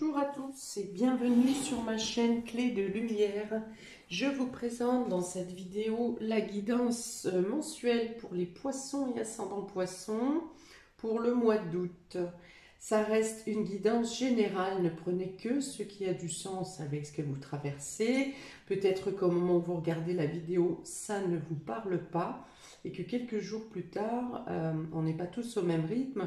Bonjour à tous et bienvenue sur ma chaîne Clé de Lumière. Je vous présente dans cette vidéo la guidance mensuelle pour les poissons et ascendants poissons pour le mois d'août. Ça reste une guidance générale, ne prenez que ce qui a du sens avec ce que vous traversez. Peut-être qu'au moment où vous regardez la vidéo, ça ne vous parle pas et que quelques jours plus tard, on n'est pas tous au même rythme.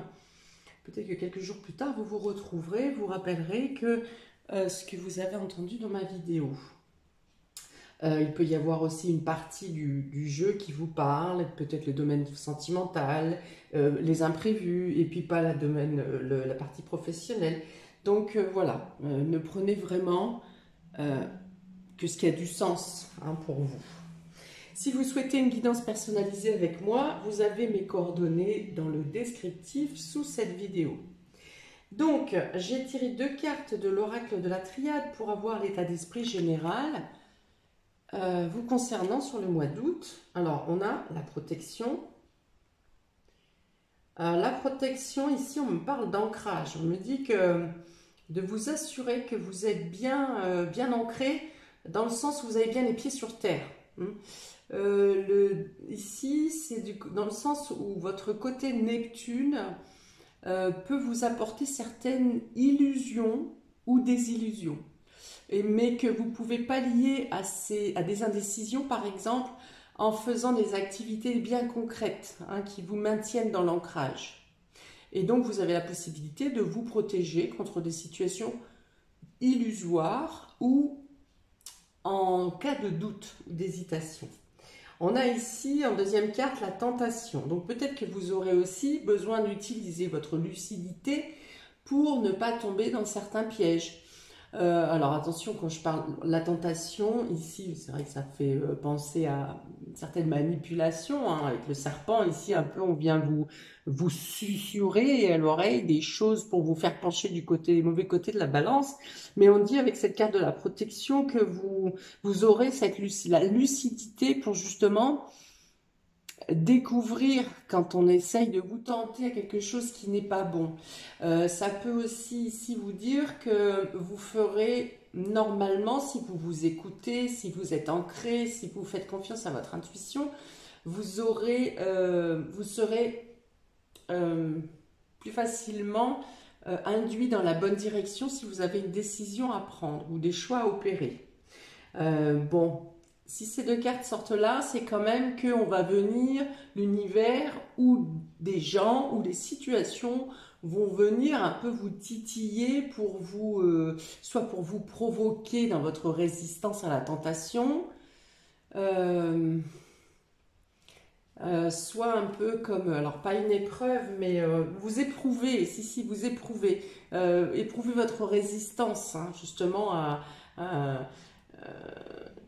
Peut-être que quelques jours plus tard, vous vous retrouverez, vous rappellerez que ce que vous avez entendu dans ma vidéo. Il peut y avoir aussi une partie du jeu qui vous parle, peut-être le domaine sentimental, les imprévus, et puis pas la partie professionnelle. Donc voilà, ne prenez vraiment que ce qui a du sens pour vous. Si vous souhaitez une guidance personnalisée avec moi, vous avez mes coordonnées dans le descriptif sous cette vidéo. Donc, j'ai tiré 2 cartes de l'oracle de la triade pour avoir l'état d'esprit général vous concernant sur le mois d'août. Alors, on a la protection. La protection, ici, on me parle d'ancrage. On me dit que de vous assurer que vous êtes bien, bien ancré dans le sens où vous avez bien les pieds sur terre. Ici, c'est dans le sens où votre côté Neptune peut vous apporter certaines illusions ou désillusions, mais que vous pouvez pallier à des indécisions, par exemple, en faisant des activités bien concrètes qui vous maintiennent dans l'ancrage. Et donc, vous avez la possibilité de vous protéger contre des situations illusoires ou en cas de doute ou d'hésitation. On a ici en deuxième carte la tentation. Donc peut-être que vous aurez aussi besoin d'utiliser votre lucidité pour ne pas tomber dans certains pièges. Alors attention, quand je parle de la tentation, ici c'est vrai que ça fait penser à une certaine manipulation, avec le serpent. Ici un peu on vient vous susurrer à l'oreille des choses pour vous faire pencher du mauvais côté de la balance. Mais on dit avec cette carte de la protection que vous aurez la lucidité pour justement découvrir quand on essaye de vous tenter à quelque chose qui n'est pas bon. Ça peut aussi ici vous dire que vous ferez normalement, si vous vous écoutez, si vous êtes ancré, si vous faites confiance à votre intuition, vous serez plus facilement induit dans la bonne direction si vous avez une décision à prendre ou des choix à opérer. Bon, si ces 2 cartes sortent là, c'est quand même qu'on va venir, l'univers ou des gens ou des situations vont venir un peu vous titiller pour vous, soit pour vous provoquer dans votre résistance à la tentation, soit un peu comme, alors pas une épreuve, mais vous éprouvez, si vous éprouvez, éprouvez votre résistance justement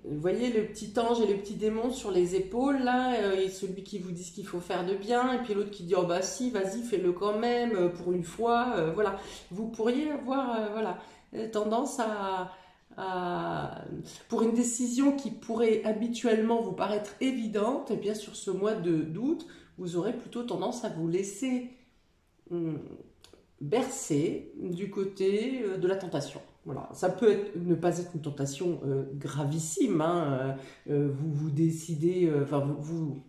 vous voyez le petit ange et le petit démon sur les épaules, là, et celui qui vous dit ce qu'il faut faire de bien, et puis l'autre qui dit « Oh bah si, vas-y, fais-le quand même, pour une fois. Voilà. Vous pourriez avoir voilà, tendance pour une décision qui pourrait habituellement vous paraître évidente, et bien sur ce mois d'août, vous aurez plutôt tendance à vous laisser bercer du côté de la tentation. Voilà. Ça peut ne pas être une tentation gravissime. Vous décidez, vous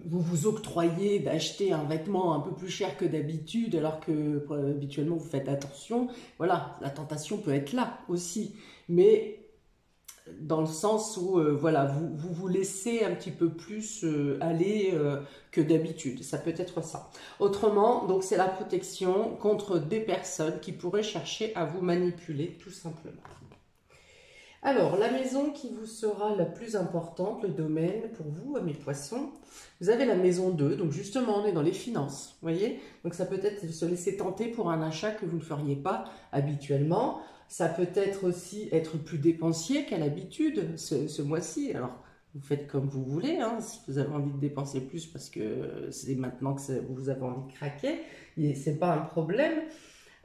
vous octroyez d'acheter un vêtement un peu plus cher que d'habitude, alors que habituellement vous faites attention. Voilà, la tentation peut être là aussi, mais dans le sens où voilà, vous laissez un petit peu plus aller que d'habitude. Ça peut être ça. Autrement, donc c'est la protection contre des personnes qui pourraient chercher à vous manipuler, tout simplement. Alors, la maison qui vous sera la plus importante, le domaine pour vous, mes poissons, vous avez la maison 2, donc justement on est dans les finances, vous voyez. Donc ça peut être se laisser tenter pour un achat que vous ne feriez pas habituellement. Ça peut être aussi être plus dépensier qu'à l'habitude ce mois-ci. Alors, vous faites comme vous voulez, si vous avez envie de dépenser plus parce que c'est maintenant que vous avez envie de craquer, c'est pas un problème.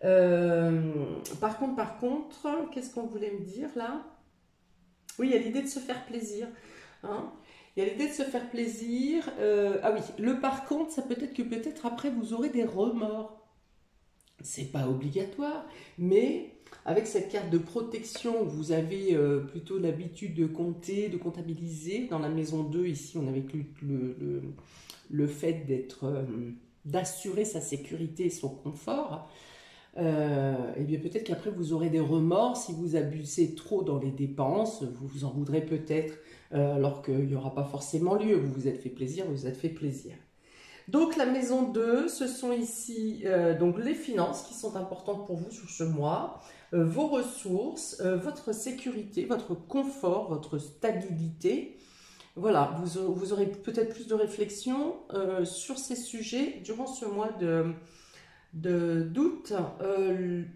Par contre, qu'est-ce qu'on voulait me dire là? Oui, il y a l'idée de se faire plaisir. Il y a l'idée de se faire plaisir. Ah oui, le par contre, ça peut être que peut-être après vous aurez des remords. c'est pas obligatoire, mais avec cette carte de protection, vous avez plutôt l'habitude de compter, de comptabiliser. Dans la maison 2, ici, on avait le fait d'assurer sa sécurité et son confort. Et bien peut-être qu'après vous aurez des remords si vous abusez trop dans les dépenses, vous vous en voudrez peut-être alors qu'il n'y aura pas forcément lieu, vous vous êtes fait plaisir, vous vous êtes fait plaisir. Donc la maison 2, ce sont ici donc les finances qui sont importantes pour vous sur ce mois, vos ressources, votre sécurité, votre confort, votre stabilité. Voilà, vous aurez peut-être plus de réflexion sur ces sujets durant ce mois d'août.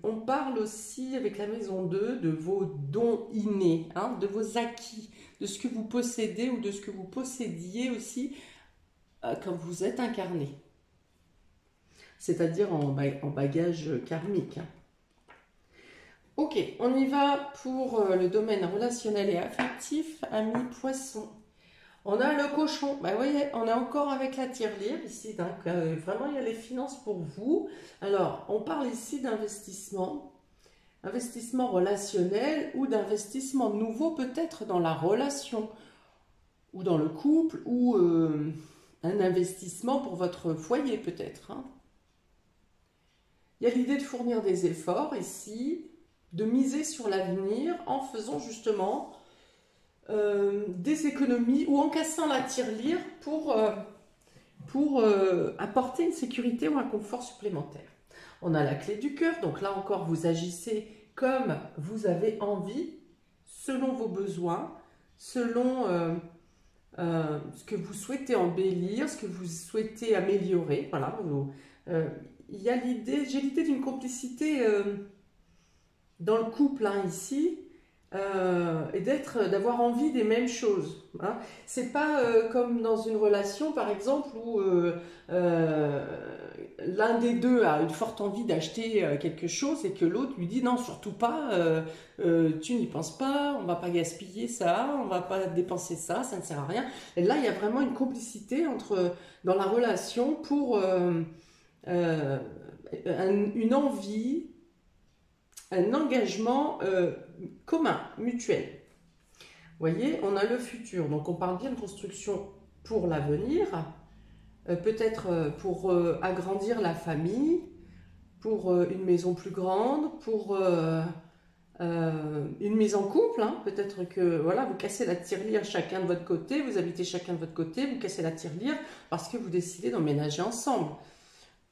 On parle aussi avec la maison 2 de vos dons innés, hein, de vos acquis, de ce que vous possédez ou de ce que vous possédiez aussi quand vous êtes incarné, c'est-à-dire en bagage karmique. Ok, on y va pour le domaine relationnel et affectif, amis poissons. On a le cochon, vous voyez, on est encore avec la tirelire ici, donc vraiment il y a les finances pour vous. Alors, on parle ici d'investissement, investissement relationnel ou d'investissement nouveau peut-être dans la relation ou dans le couple ou un investissement pour votre foyer peut-être. Hein. Il y a l'idée de fournir des efforts ici, de miser sur l'avenir en faisant justement des économies ou en cassant la tirelire pour apporter une sécurité ou un confort supplémentaire. On a la clé du cœur, donc là encore vous agissez comme vous avez envie, selon vos besoins, selon ce que vous souhaitez embellir, ce que vous souhaitez améliorer. Voilà, il y a l'idée, j'ai l'idée d'une complicité dans le couple hein, ici, et d'avoir envie des mêmes choses. Hein. C'est pas comme dans une relation, par exemple, où l'un des deux a une forte envie d'acheter quelque chose et que l'autre lui dit non, surtout pas, tu n'y penses pas, on va pas gaspiller ça, on va pas dépenser ça, ça ne sert à rien. Et là, il y a vraiment une complicité dans la relation pour une envie, un engagement commun, mutuel. Vous voyez, on a le futur, donc on parle bien de construction pour l'avenir, peut-être pour agrandir la famille, pour une maison plus grande, pour une mise en couple, hein. Peut-être que voilà, vous cassez la tirelire chacun de votre côté, vous habitez chacun de votre côté, vous cassez la tirelire parce que vous décidez d'emménager ensemble.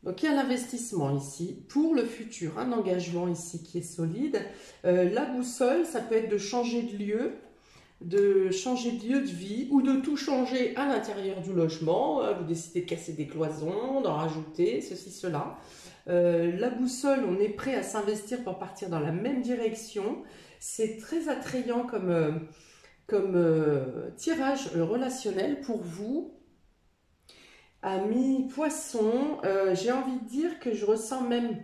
Donc il y a l'investissement ici pour le futur, un engagement ici qui est solide. La boussole, ça peut être de changer de lieu de vie ou de tout changer à l'intérieur du logement. Vous décidez de casser des cloisons, d'en rajouter, ceci, cela. La boussole, on est prêt à s'investir pour partir dans la même direction. C'est très attrayant comme tirage relationnel pour vous. Amis poissons, j'ai envie de dire que je ressens même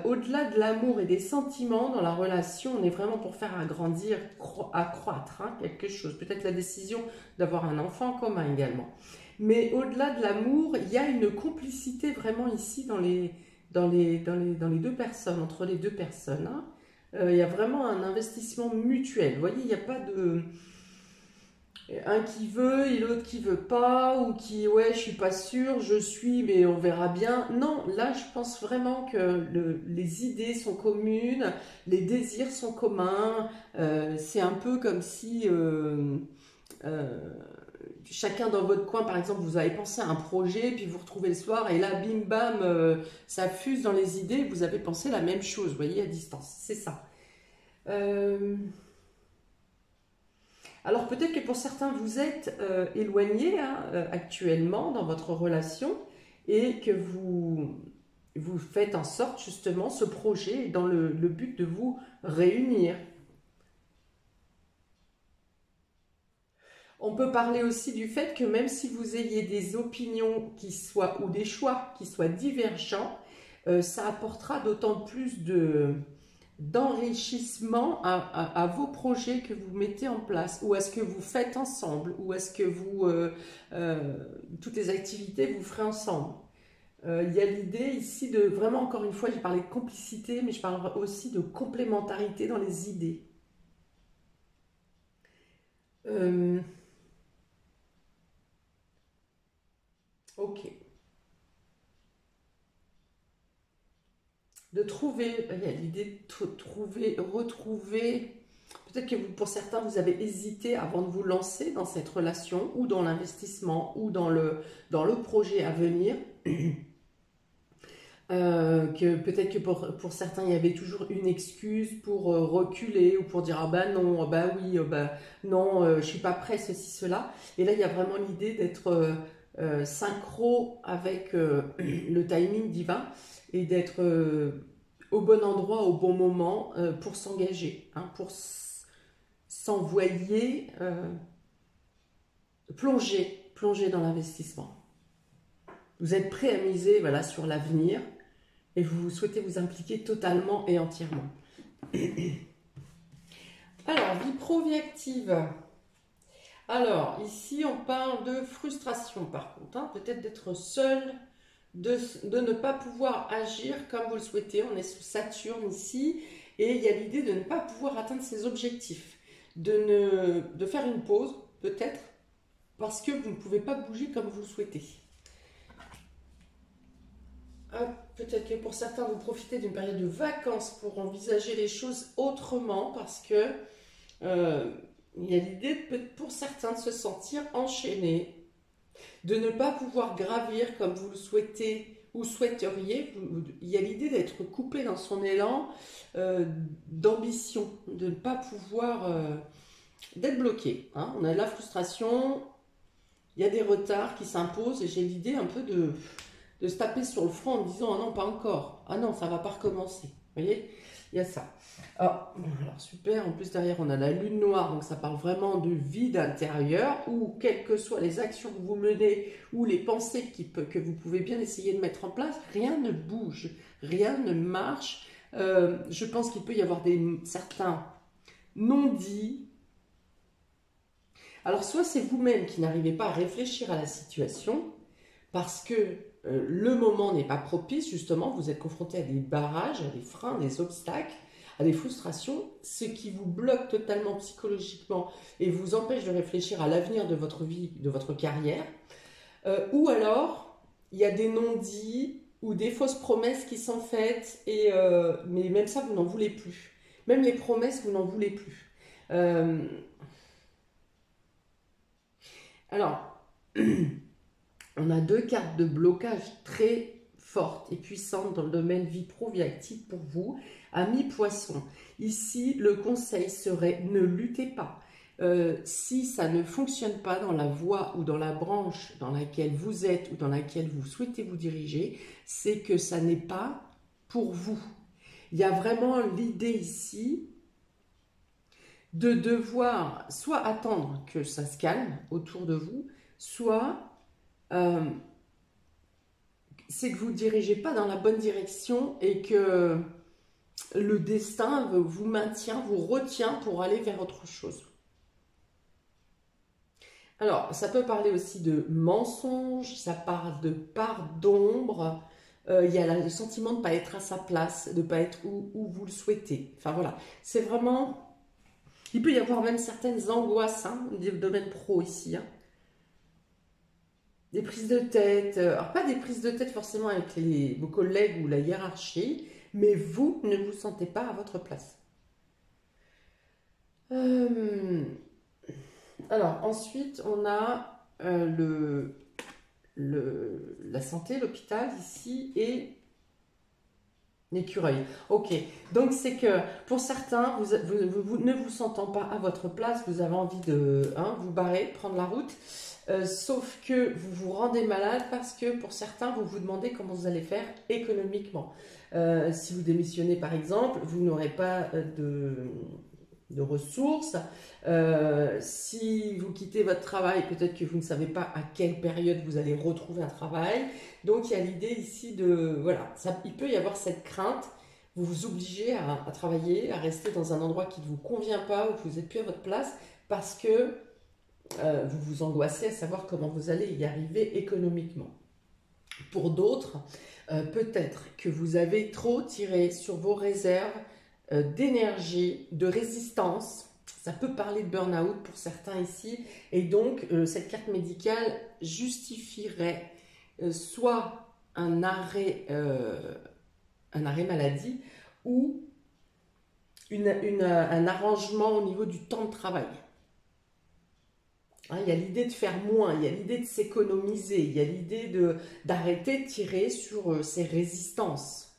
au-delà de l'amour et des sentiments dans la relation, on est vraiment pour faire agrandir, accroître hein, quelque chose. Peut-être la décision d'avoir un enfant en commun également. Mais au-delà de l'amour, il y a une complicité vraiment ici dans les deux personnes, entre les deux personnes. Hein. Il y a vraiment un investissement mutuel. Vous voyez, il n'y a pas de... Un qui veut et l'autre qui veut pas, ou qui, ouais, je suis pas sûre, je suis, mais on verra bien. Non, là, je pense vraiment que les idées sont communes, les désirs sont communs. C'est un peu comme si chacun dans votre coin, par exemple, vous avez pensé à un projet, puis vous retrouvez le soir, et là, bim, bam, ça fuse dans les idées, vous avez pensé la même chose, vous voyez, à distance. C'est ça. Alors peut-être que pour certains vous êtes éloignés hein, actuellement dans votre relation et que vous faites en sorte justement ce projet dans le but de vous réunir. On peut parler aussi du fait que même si vous ayez des opinions ou des choix qui soient divergents, ça apportera d'autant plus d'enrichissement à vos projets que vous mettez en place, ou à ce que vous faites ensemble, ou à ce que toutes les activités vous ferez ensemble. Il y a l'idée ici de vraiment, encore une fois, j'ai parlé de complicité, mais je parle aussi de complémentarité dans les idées. Ok. De trouver, il y a l'idée de trouver, retrouver. Peut-être que pour certains, vous avez hésité avant de vous lancer dans cette relation ou dans l'investissement ou dans le projet à venir. Que peut-être que pour certains, il y avait toujours une excuse pour reculer ou pour dire ah bah non, ah bah oui, ah bah non, je suis pas prêt, ceci, cela. Et là, il y a vraiment l'idée d'être synchro avec le timing divin et d'être au bon endroit, au bon moment pour s'engager, hein, pour s'envoyer, plonger dans l'investissement. Vous êtes prêt à miser voilà, sur l'avenir et vous souhaitez vous impliquer totalement et entièrement. Alors, vie pro, vie active. Alors, ici, on parle de frustration, par contre. Hein, peut-être d'être seul, de ne pas pouvoir agir comme vous le souhaitez. On est sous Saturne ici. Et il y a l'idée de ne pas pouvoir atteindre ses objectifs. De faire une pause, peut-être, parce que vous ne pouvez pas bouger comme vous le souhaitez. Peut-être que pour certains, vous profitez d'une période de vacances pour envisager les choses autrement parce que il y a l'idée, pour certains, de se sentir enchaînés, de ne pas pouvoir gravir comme vous le souhaitez ou souhaiteriez. Il y a l'idée d'être coupé dans son élan d'ambition, de ne pas pouvoir d'être bloqué. Hein. On a de la frustration, il y a des retards qui s'imposent et j'ai l'idée un peu de se taper sur le front en disant « Ah non, pas encore. Ah non, ça va pas recommencer. » Vous voyez, il y a ça. Alors, super. En plus, derrière, on a la lune noire. Donc, ça parle vraiment de vide intérieur où, quelles que soient les actions que vous menez ou les pensées que vous pouvez bien essayer de mettre en place, rien ne bouge, rien ne marche. Je pense qu'il peut y avoir certains non-dits. Alors, soit c'est vous-même qui n'arrivez pas à réfléchir à la situation parce que le moment n'est pas propice, justement, vous êtes confronté à des barrages, à des freins, des obstacles, à des frustrations, ce qui vous bloque totalement psychologiquement et vous empêche de réfléchir à l'avenir de votre vie, de votre carrière. Ou alors, il y a des non-dits ou des fausses promesses qui sont faites, mais même ça, vous n'en voulez plus. Même les promesses, vous n'en voulez plus. Alors... On a deux cartes de blocage très fortes et puissantes dans le domaine vie pro, vie active pour vous. Amis poissons, ici le conseil serait ne luttez pas. Si ça ne fonctionne pas dans la voie ou dans la branche dans laquelle vous êtes ou dans laquelle vous souhaitez vous diriger, c'est que ça n'est pas pour vous. Il y a vraiment l'idée ici de devoir soit attendre que ça se calme autour de vous, soit... c'est que vous ne dirigez pas dans la bonne direction et que le destin vous maintient, vous retient pour aller vers autre chose. Alors, ça peut parler aussi de mensonges, ça parle de part d'ombre, il y a le sentiment de ne pas être à sa place, de ne pas être où vous le souhaitez. Enfin voilà, c'est vraiment... Il peut y avoir même certaines angoisses, hein, du domaine pro ici, hein. Des prises de tête, alors pas des prises de tête forcément avec vos collègues ou la hiérarchie, mais vous ne vous sentez pas à votre place. Alors ensuite, on a la santé, l'hôpital ici et l'écureuil. Ok, donc c'est que pour certains, vous ne vous sentant pas à votre place, vous avez envie de vous barrer, prendre la route. Sauf que vous vous rendez malade parce que pour certains, vous vous demandez comment vous allez faire économiquement. Si vous démissionnez par exemple, vous n'aurez pas de ressources. Si vous quittez votre travail, peut-être que vous ne savez pas à quelle période vous allez retrouver un travail. Donc il y a l'idée ici de... Voilà, il peut y avoir cette crainte. Vous vous obligez à travailler, à rester dans un endroit qui ne vous convient pas, où vous n'êtes plus à votre place parce que... vous vous angoissez à savoir comment vous allez y arriver économiquement. Pour d'autres, peut-être que vous avez trop tiré sur vos réserves d'énergie, de résistance. Ça peut parler de burn-out pour certains ici. Et donc, cette carte médicale justifierait soit un arrêt maladie ou un arrangement au niveau du temps de travail. Hein, il y a l'idée de faire moins, il y a l'idée de s'économiser, il y a l'idée d'arrêter de tirer sur ses résistances,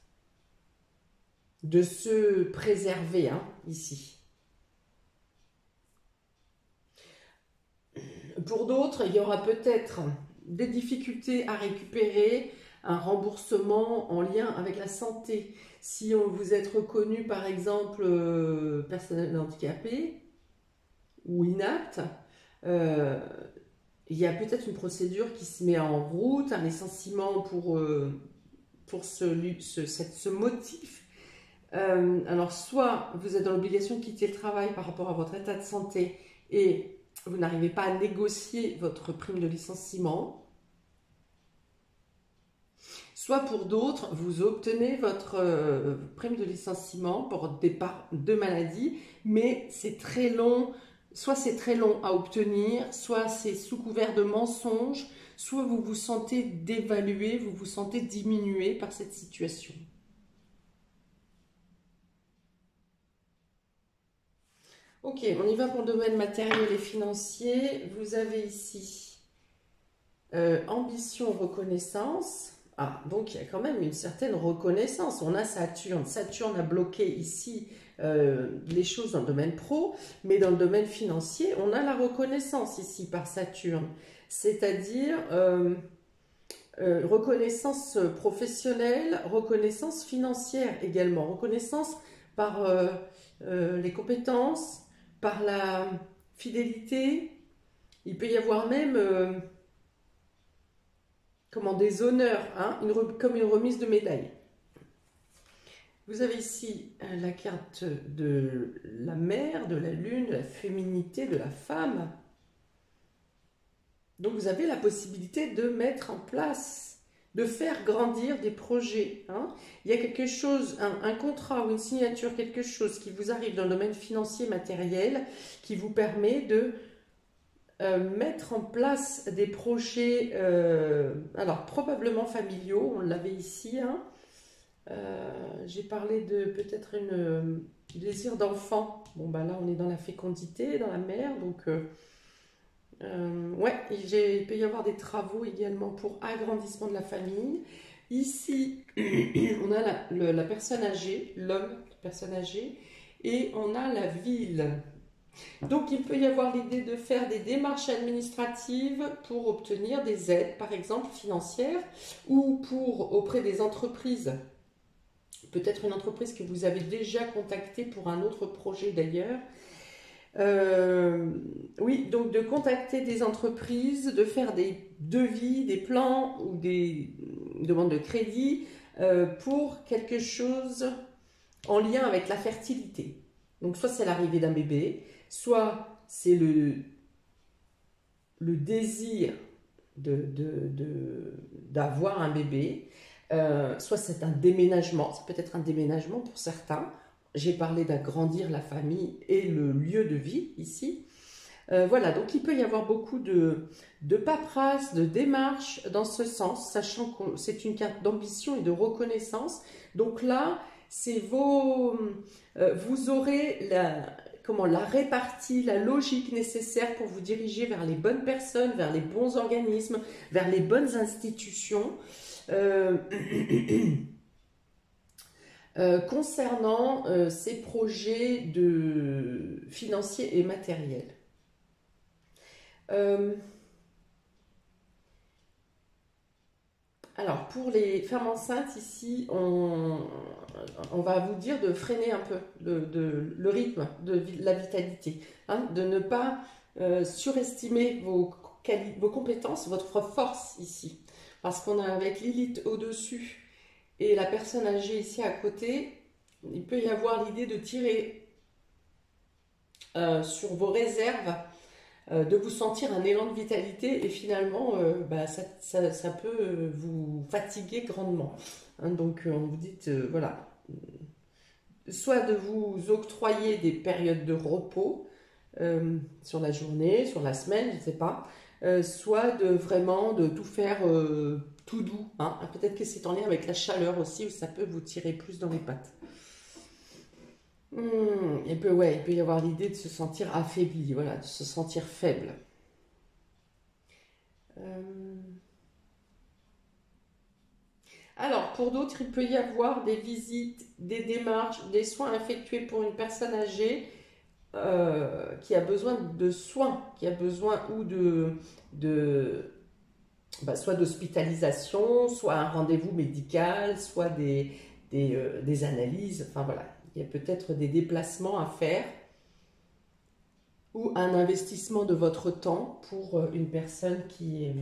de se préserver, hein, ici. Pour d'autres, il y aura peut-être des difficultés à récupérer un remboursement en lien avec la santé. Si vous êtes reconnu, par exemple, personnel handicapé ou inapte, il y a peut-être une procédure qui se met en route, un licenciement pour ce motif. Alors, soit vous êtes dans l'obligation de quitter le travail par rapport à votre état de santé et vous n'arrivez pas à négocier votre prime de licenciement, soit pour d'autres, vous obtenez votre prime de licenciement pour départ de maladie, mais c'est très long, soit c'est très long à obtenir, soit c'est sous couvert de mensonges, soit vous vous sentez dévalué, vous vous sentez diminué par cette situation. Ok, on y va pour le domaine matériel et financier. Vous avez ici ambition, reconnaissance. Ah, donc il y a quand même une certaine reconnaissance. On a Saturne. Saturne a bloqué ici les choses dans le domaine pro, mais dans le domaine financier, on a la reconnaissance ici par Saturne. C'est-à-dire reconnaissance professionnelle, reconnaissance financière également, reconnaissance par les compétences, par la fidélité. Il peut y avoir même des honneurs, hein, comme une remise de médaille. Vous avez ici la carte de la mère, de la lune, de la féminité, de la femme. Donc vous avez la possibilité de mettre en place, de faire grandir des projets. Hein. Il y a quelque chose, un contrat ou une signature, quelque chose qui vous arrive dans le domaine financier matériel qui vous permet de mettre en place des projets, alors probablement familiaux, on l'avait ici. Hein. J'ai parlé de peut-être une désir d'enfant. Bon, bah là on est dans la fécondité, dans la mère, donc... ouais, il peut y avoir des travaux également pour agrandissement de la famille. Ici, on a la personne âgée, l'homme, personne âgée, et on a la ville. Donc, il peut y avoir l'idée de faire des démarches administratives pour obtenir des aides, par exemple financières, ou auprès des entreprises. Peut-être une entreprise que vous avez déjà contactée pour un autre projet d'ailleurs. Oui, donc de contacter des entreprises, de faire des devis, des plans ou des demandes de crédit pour quelque chose en lien avec la fertilité. Donc soit c'est l'arrivée d'un bébé, soit c'est le désir d'avoir un bébé, soit c'est un déménagement, ça peut être un déménagement pour certains. J'ai parlé d'agrandir la famille et le lieu de vie ici. Voilà, donc il peut y avoir beaucoup de paperasse, de démarches dans ce sens, sachant que c'est une carte d'ambition et de reconnaissance. Donc là, c'est vous aurez la répartie, la logique nécessaire pour vous diriger vers les bonnes personnes, vers les bons organismes, vers les bonnes institutions. Concernant ces projets financiers et matériels. Alors, pour les femmes enceintes, ici, on va vous dire de freiner un peu le rythme de la vitalité, hein, de ne pas surestimer vos compétences, votre force ici. Parce qu'on a avec Lilith au-dessus et la personne âgée ici à côté, il peut y avoir l'idée de tirer sur vos réserves de vous sentir un élan de vitalité et finalement, bah, ça peut vous fatiguer grandement. Hein, donc, on vous dit, voilà, soit de vous octroyer des périodes de repos sur la journée, sur la semaine, je ne sais pas, soit de vraiment de tout faire tout doux. Hein. Peut-être que c'est en lien avec la chaleur aussi, où ça peut vous tirer plus dans les pattes. Ouais, il peut y avoir l'idée de se sentir affaibli, voilà, de se sentir faible. Euh, Alors, pour d'autres, il peut y avoir des visites, des démarches, des soins effectués pour une personne âgée qui a besoin de soins, qui a besoin ou soit d'hospitalisation, soit un rendez-vous médical, soit des analyses. Enfin voilà, il y a peut-être des déplacements à faire ou un investissement de votre temps pour une personne qui est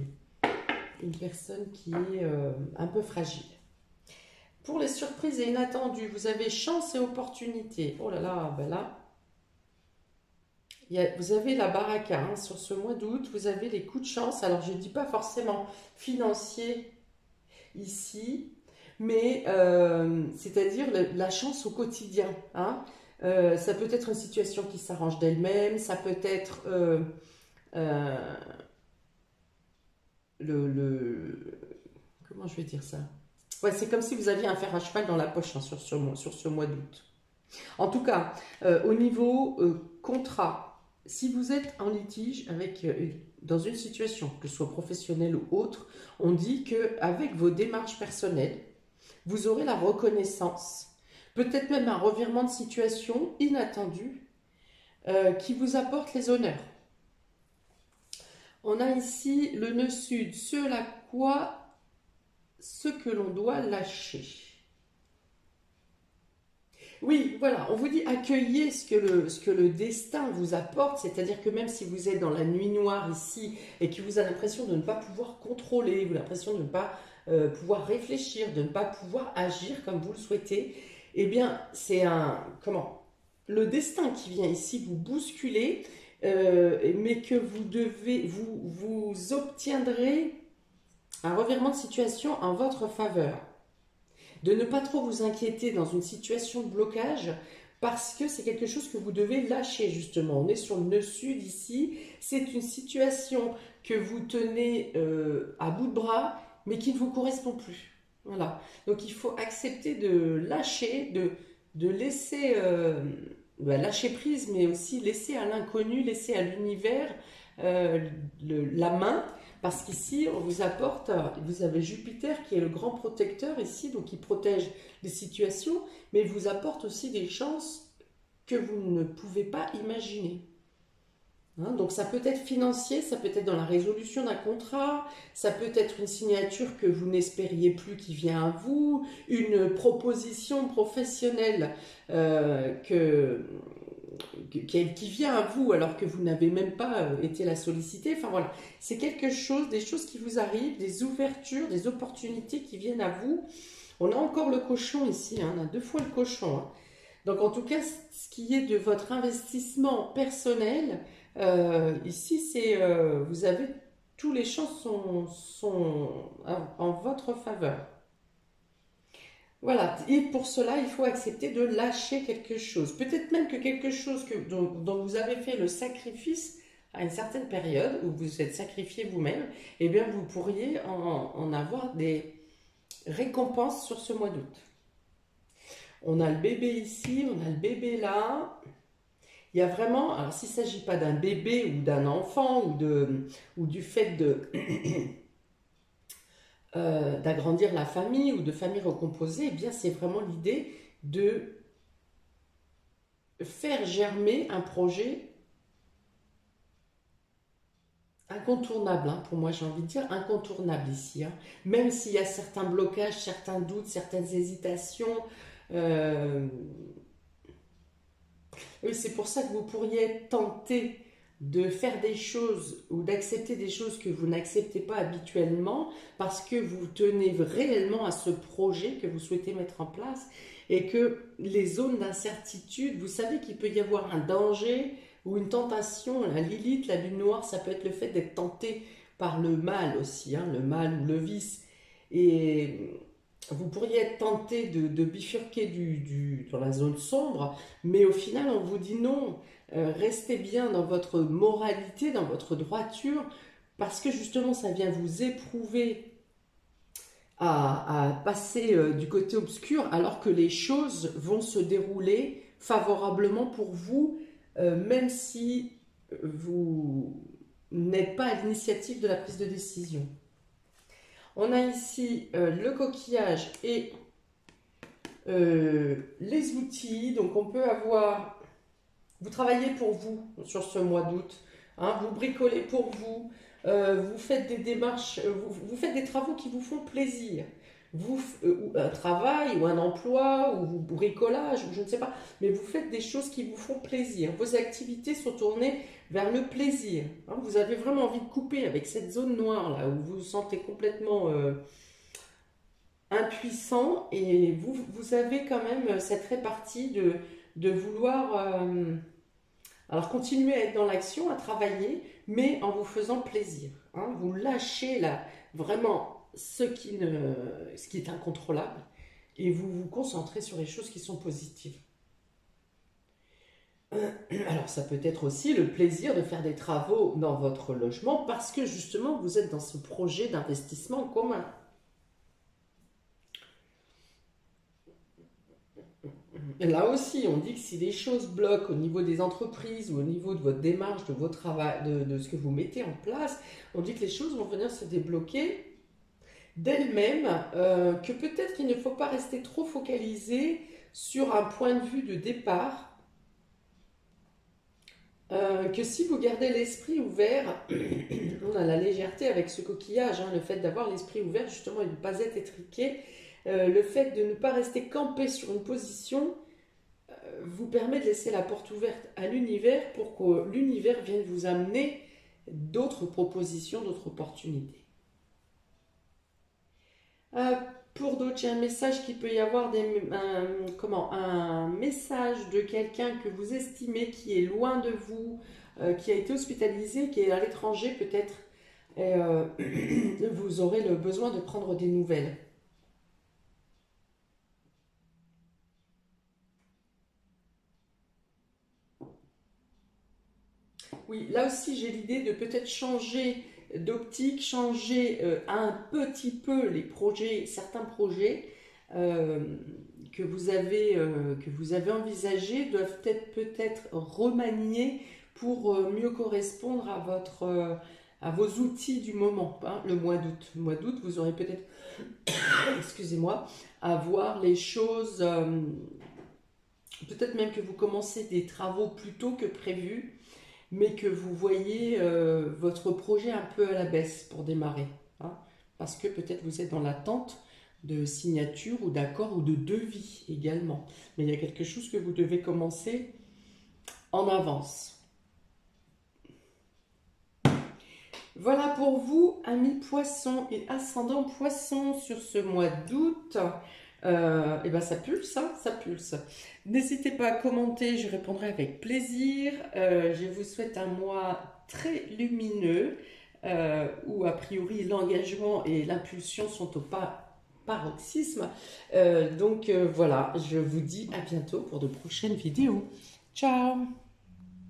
un peu fragile. Pour les surprises et inattendues, vous avez chance et opportunité. Oh là là, ben là, vous avez la baraka hein, sur ce mois d'août, vous avez les coups de chance. Alors, je ne dis pas forcément financier ici, mais c'est-à-dire la chance au quotidien. Hein. Ça peut être une situation qui s'arrange d'elle-même, ça peut être euh, comment je vais dire ça? Ouais, c'est comme si vous aviez un fer à cheval dans la poche hein, sur ce mois d'août. En tout cas, au niveau contrat, si vous êtes en litige dans une situation, que ce soit professionnelle ou autre, on dit qu'avec vos démarches personnelles, vous aurez la reconnaissance, peut-être même un revirement de situation inattendu qui vous apporte les honneurs. On a ici le nœud sud, ce que l'on doit lâcher. Oui, voilà, on vous dit accueillez ce que le destin vous apporte, c'est-à-dire que même si vous êtes dans la nuit noire ici et que vous avez l'impression de ne pas pouvoir contrôler, vous avez l'impression de ne pas pouvoir réfléchir, de ne pas pouvoir agir comme vous le souhaitez, eh bien c'est le destin qui vient ici vous bousculer, mais que vous obtiendrez un revirement de situation en votre faveur. De ne pas trop vous inquiéter dans une situation de blocage parce que c'est quelque chose que vous devez lâcher justement. On est sur le nœud sud ici, c'est une situation que vous tenez à bout de bras mais qui ne vous correspond plus. Voilà, donc il faut accepter de lâcher, de laisser lâcher prise mais aussi laisser à l'inconnu, laisser à l'univers la main. Parce qu'ici, on vous apporte, vous avez Jupiter qui est le grand protecteur ici, donc il protège les situations, mais il vous apporte aussi des chances que vous ne pouvez pas imaginer. Hein, donc ça peut être financier, ça peut être dans la résolution d'un contrat, ça peut être une signature que vous n'espériez plus qui vient à vous, une proposition professionnelle qui vient à vous alors que vous n'avez même pas été la solliciter. Enfin voilà, c'est des choses qui vous arrivent, des ouvertures, des opportunités qui viennent à vous. On a encore le cochon ici, hein, on a 2 fois le cochon. Hein. Donc en tout cas, ce qui est de votre investissement personnel, ici c'est vous avez tous les chances sont en votre faveur. Voilà, et pour cela, il faut accepter de lâcher quelque chose. Peut-être même que quelque chose dont vous avez fait le sacrifice à une certaine période, où vous vous êtes sacrifié vous-même, eh bien vous pourriez en avoir des récompenses sur ce mois d'août. On a le bébé ici, on a le bébé là. Il y a vraiment, alors s'il ne s'agit pas d'un bébé ou d'un enfant ou du fait d'agrandir la famille ou de famille recomposée, eh bien c'est vraiment l'idée de faire germer un projet incontournable, hein, pour moi j'ai envie de dire incontournable ici, hein. Même s'il y a certains blocages, certains doutes, certaines hésitations, oui, c'est pour ça que vous pourriez tenter de faire des choses ou d'accepter des choses que vous n'acceptez pas habituellement parce que vous tenez réellement à ce projet que vous souhaitez mettre en place et que les zones d'incertitude, vous savez qu'il peut y avoir un danger ou une tentation. La Lilith, la lune noire, ça peut être le fait d'être tenté par le mal aussi, hein, le mal ou le vice. Et vous pourriez être tenté de bifurquer dans la zone sombre, mais au final, on vous dit non. Restez bien dans votre moralité, dans votre droiture, parce que justement, ça vient vous éprouver à passer du côté obscur, alors que les choses vont se dérouler favorablement pour vous, même si vous n'êtes pas à l'initiative de la prise de décision. On a ici le coquillage et les outils. Donc on peut avoir, vous travaillez pour vous sur ce mois d'août, hein, vous bricolez pour vous, vous faites des démarches, vous faites des travaux qui vous font plaisir. Ou un travail, ou un emploi, ou bricolage, ou je ne sais pas, mais vous faites des choses qui vous font plaisir. Vos activités sont tournées vers le plaisir. Hein, vous avez vraiment envie de couper avec cette zone noire là, où vous vous sentez complètement impuissant, et vous avez quand même cette répartie de vouloir alors continuer à être dans l'action, à travailler, mais en vous faisant plaisir. Hein, vous lâchez là vraiment ce qui est incontrôlable, et vous vous concentrez sur les choses qui sont positives. Alors ça peut être aussi le plaisir de faire des travaux dans votre logement, parce que justement vous êtes dans ce projet d'investissement commun. Là aussi, on dit que si les choses bloquent au niveau des entreprises ou au niveau de votre démarche, de votre travail, de ce que vous mettez en place, on dit que les choses vont venir se débloquer d'elles-mêmes, que peut-être il ne faut pas rester trop focalisé sur un point de vue de départ, que si vous gardez l'esprit ouvert, on a la légèreté avec ce coquillage, hein, le fait d'avoir l'esprit ouvert justement et de ne pas être étriqué, le fait de ne pas rester campé sur une position vous permet de laisser la porte ouverte à l'univers pour que l'univers vienne vous amener d'autres propositions, d'autres opportunités. Pour d'autres, j'ai un message qui peut y avoir un message de quelqu'un que vous estimez qui est loin de vous, qui a été hospitalisé, qui est à l'étranger peut-être, et vous aurez le besoin de prendre des nouvelles. Oui, là aussi j'ai l'idée de peut-être changer d'optique, changer un petit peu les projets, certains projets que vous avez envisagés doivent être peut-être remaniés pour mieux correspondre à vos outils du moment, hein, le mois d'août. Le mois d'août, vous aurez peut-être, excusez-moi, à voir les choses, peut-être même que vous commencez des travaux plus tôt que prévu, mais que vous voyez votre projet un peu à la baisse pour démarrer, hein, parce que peut-être vous êtes dans l'attente de signature ou d'accord ou de devis également. Mais il y a quelque chose que vous devez commencer en avance. Voilà pour vous, amis poissons et ascendant poissons, sur ce mois d'août. Et ben ça pulse, hein, ça pulse. N'hésitez pas à commenter, je répondrai avec plaisir. Je vous souhaite un mois très lumineux, où a priori l'engagement et l'impulsion sont au paroxysme. Donc voilà, je vous dis à bientôt pour de prochaines vidéos. Ciao!